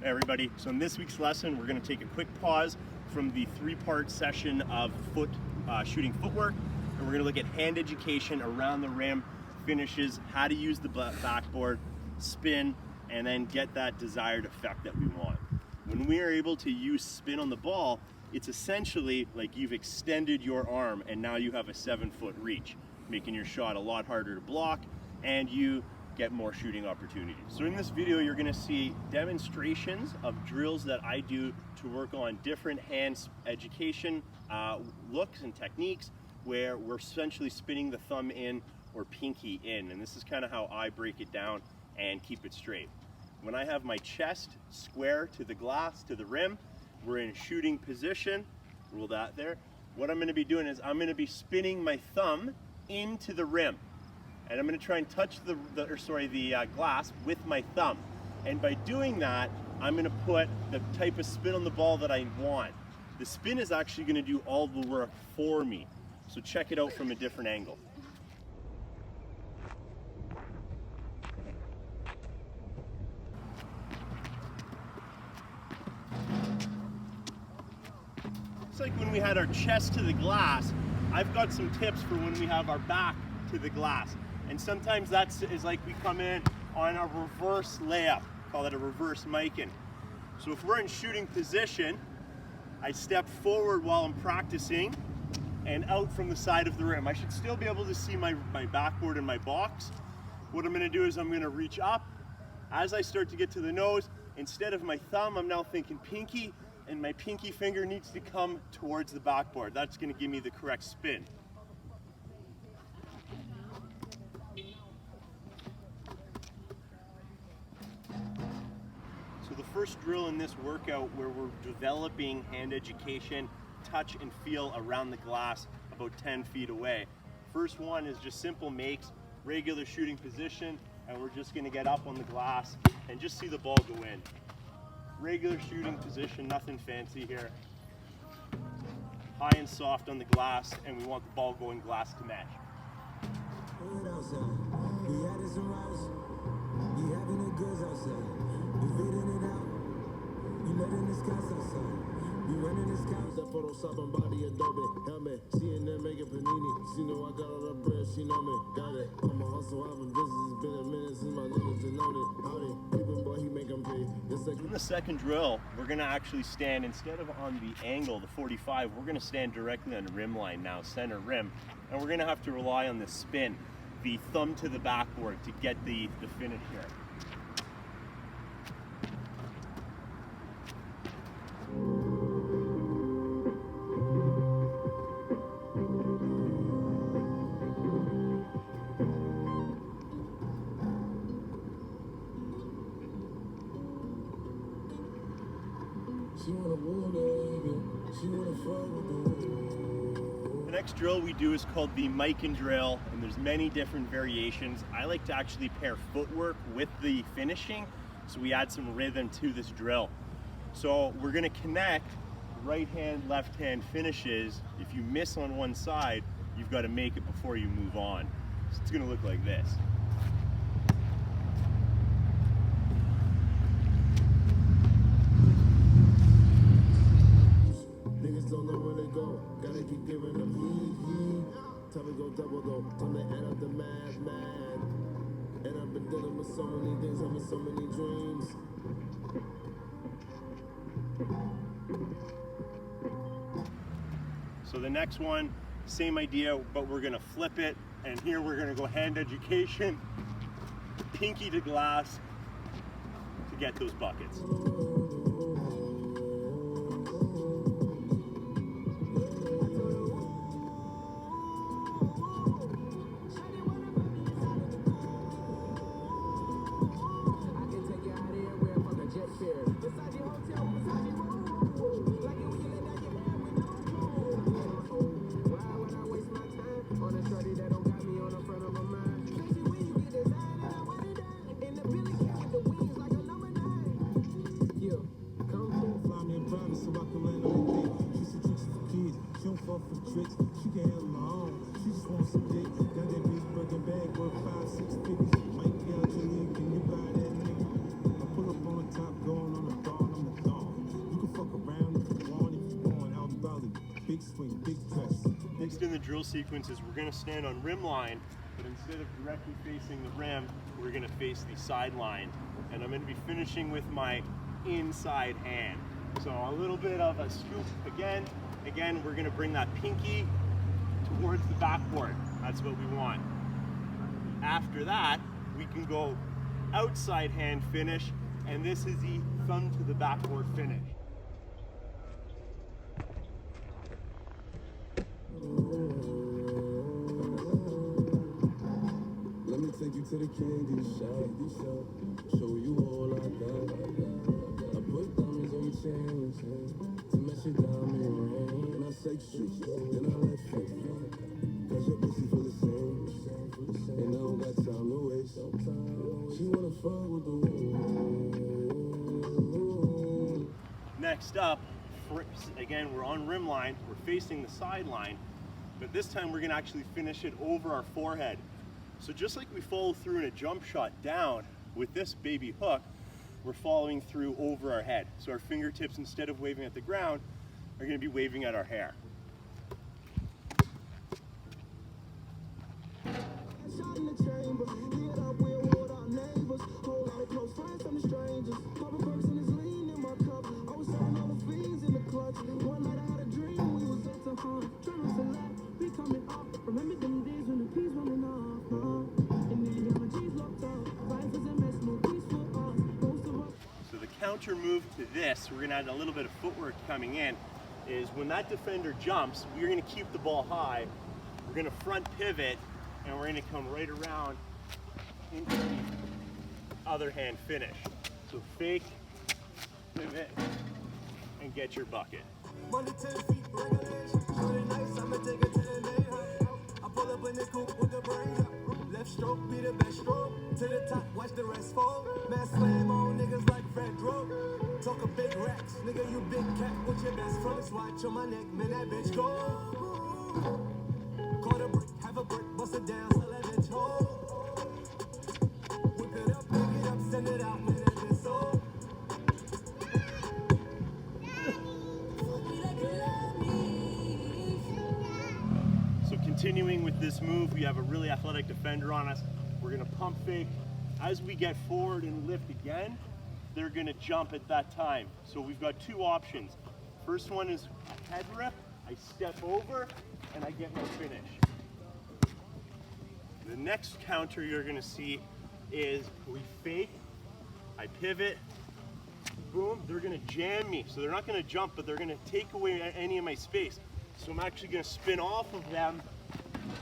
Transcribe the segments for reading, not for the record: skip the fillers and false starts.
Hey everybody, so in this week's lesson we're going to take a quick pause from the three-part session of shooting footwork, and we're going to look at hand education around the rim, finishes, how to use the backboard, spin, and then get that desired effect that we want. When we are able to use spin on the ball, it's essentially like you've extended your arm and now you have a 7-foot reach, making your shot a lot harder to block and you get more shooting opportunities. So in this video you're going to see demonstrations of drills that I do to work on different hand education looks and techniques where we're essentially spinning the thumb in or pinky in, and this is kind of how I break it down and keep it straight. When I have my chest square to the glass, to the rim, we're in shooting position, rule that there. What I'm going to be doing is I'm going to be spinning my thumb into the rim. And I'm going to try and touch the glass with my thumb. And by doing that, I'm going to put the type of spin on the ball that I want. The spin is actually going to do all the work for me. So check it out from a different angle. It's like when we had our chest to the glass, I've got some tips for when we have our back to the glass. And sometimes is like we come in on a reverse layup, call it a reverse mic-in. So if we're in shooting position, I step forward while I'm practicing and out from the side of the rim. I should still be able to see my backboard and my box. What I'm gonna do is I'm gonna reach up. As I start to get to the nose, instead of my thumb, I'm now thinking pinky, and my pinky finger needs to come towards the backboard. That's gonna give me the correct spin. So the first drill in this workout where we're developing hand education, touch and feel around the glass about 10 feet away. First one is just simple makes, regular shooting position, and we're just gonna get up on the glass and just see the ball go in. Regular shooting position, nothing fancy here. High and soft on the glass, and we want the ball going glass to match. In the second drill, we're going to actually stand, instead of on the angle, the 45, we're going to stand directly on the rim line now, center rim, and we're going to have to rely on the spin, the thumb to the backboard to get the finish here. The next drill we do is called the mic-in drill, and there's many different variations. I like to actually pair footwork with the finishing, so we add some rhythm to this drill. So we're going to connect right hand, left hand finishes. If you miss on one side, you've got to make it before you move on. So it's going to look like this. Time to go double though, time to add up the mad. And I've been dealing with so many things, having so many dreams. So the next one, same idea, but we're gonna flip it, and here we're gonna go hand education, pinky to glass to get those buckets. Might be out your league, can you buy that nigga? I pull up on top, going on a bar. Next in the drill sequence is we're going to stand on rim line, but instead of directly facing the rim, we're going to face the sideline. And I'm going to be finishing with my inside hand. So a little bit of a scoop again. Again, we're going to bring that pinky towards the backboard. That's what we want. After that, we can go outside hand finish, and this is the thumb to the backboard finish. Let me take you to the candy shop, show you all I got. I put diamonds on your chain, to match your diamond ring. I say shoot, then I let you, cause your pussy feel the same, and I don't got time to waste. She wanna fuck with the world. Next up, again, we're on rim line, we're facing the sideline, but this time we're gonna actually finish it over our forehead. So just like we follow through in a jump shot down, with this baby hook, we're following through over our head. So our fingertips, instead of waving at the ground, are gonna be waving at our hair. So the counter move to this, we're gonna add a little bit of footwork coming in, is when that defender jumps, we're gonna keep the ball high, we're gonna front pivot, and we're gonna come right around into the other hand finish. So fake, pivot, and get your bucket. Monday 10 feet, regulation. Really nice, I'ma take it to the day. I pull up in the coupe with the brains. Left stroke be the best stroke. To the top, watch the rest fall. Man slam on niggas like Fredro. Talk a big racks, nigga, you big cat with your best friends. Watch on my neck, man, that bitch go. Caught a brick, have a brick, bust it down, sell that bitch whole. Whip it up, pick it up, send it out, man, that bitch sold. So continuing with this move, we have a really athletic defender on us. We're gonna pump fake. As we get forward and lift again, they're gonna jump at that time. So we've got two options. First one is a head rip. I step over and I get my finish. The next counter you're gonna see is we fake, I pivot, boom, they're gonna jam me. So they're not gonna jump, but they're gonna take away any of my space. So I'm actually gonna spin off of them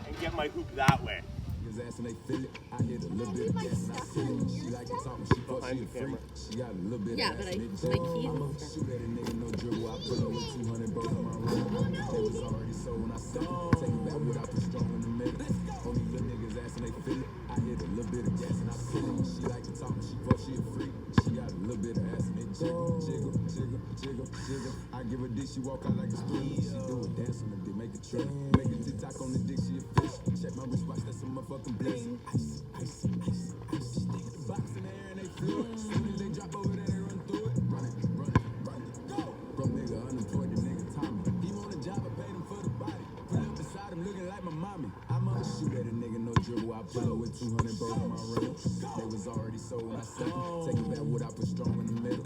and get my hoop that way. His ass and they feel it. I hit a little bit of gas and I feel it. She like to talk, she fuck, she a freak. She got a little bit of Yeah, ass but and I it shoot at a nigga, no dribble. I put her with 200 both on my rim. They was already sold when I said it. Take it back without the strong in the middle. On these little niggas ass and they feel it. I hit a little bit of gas and I feel it. She like to talk, she fuck, she a freak. She got a little bit of ass and it jiggle, jiggle, jiggle, jiggle, jiggle. I give her dick, she walk out like a street. She do a dance on the dick, make a trip. Make a TikTok on the dick, she a fish. Check my wristwatch, that's a motherfucking blessing. Ice, ice, ice, ice. Box in the air and they flew it. Soon as they drop over there, they run through it. Run it, run it, run it. Go! Broke nigga, unemployed, the nigga Tommy. He want a job, I paid him for the body. Put up beside him, looking like my mommy. I'ma shoot at a nigga, no dribble. I pull up with 200 both on my rim. They was already sold when I said it. Take it back, what I put strong in the middle.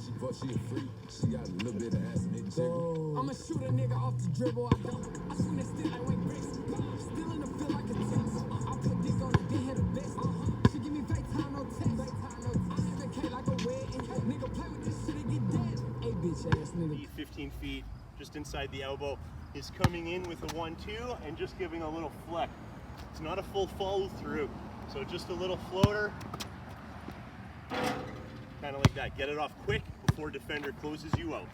She fuck, she a freak. She got a little bit of ass and it jiggle. I'ma shoot a nigga off the dribble, I don't. I swing that still like Wayne Bricks. Still in the field like a tense. I put dick on it, then hit a vest. She give me fake time, no text. I have K like a wedding. Nigga play with this shit and get dead. Hey bitch ass nigga. 15 feet, just inside the elbow, is coming in with a 1-2 and just giving a little fleck. It's not a full follow through, so just a little floater, kind of like that. Get it off quick before defender closes you out.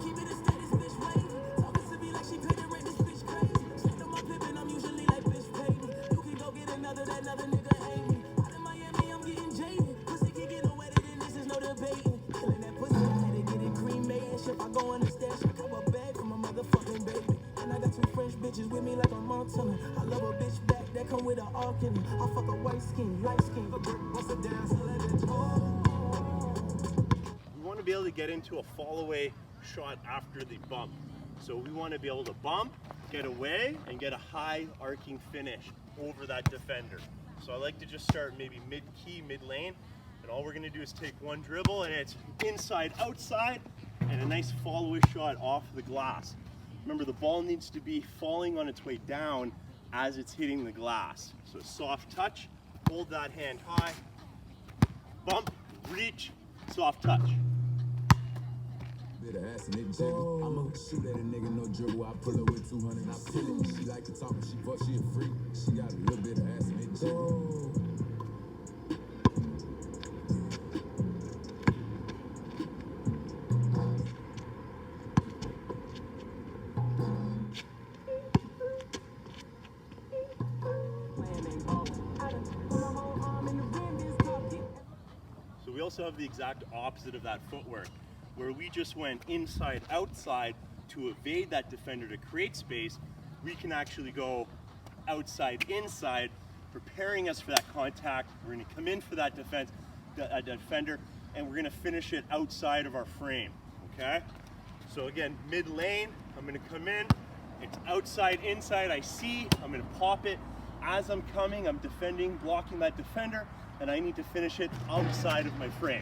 Keep it a status, bitch wave. Talking to me like she paid the rent, this bitch crazy. Straight on my pippin', I'm usually like bitch pay me. You can go get another, that another nigga hate me. Out in Miami, I'm getting jaded. Pussy can get no wetter than this, is no debating. Killing that pussy, I had to get it cremated. Shit, I go in the stash, I cop a bag for my motherfucking baby. And I got two French bitches with me like a Montana. I love a bitch back that come with an arc in it. I fuck a white skin, light skin. A brick, bust it down, so let it talk. We want to be able to get into a fall away shot after the bump. So we want to be able to bump, get away, and get a high arcing finish over that defender. So I like to just start maybe mid-key, mid-lane, and all we're going to do is take one dribble, and it's inside, outside, and a nice follow shot off the glass. Remember, the ball needs to be falling on its way down as it's hitting the glass. So soft touch, hold that hand high, bump, reach, soft touch. Bit of ass and it jiggle. I'ma shoot at a nigga, no dribble. I pull up with 200, I pull it. She like to talk, but she fuck, she a freak. She got a little bit of ass and it jiggle. So we also have the exact opposite of that footwork, where we just went inside, outside to evade that defender to create space. We can actually go outside, inside, preparing us for that contact. We're going to come in for that defender, and we're going to finish it outside of our frame, okay? So again, mid lane, I'm going to come in, it's outside, inside, I see, I'm going to pop it. As I'm coming, I'm defending, blocking that defender, and I need to finish it outside of my frame.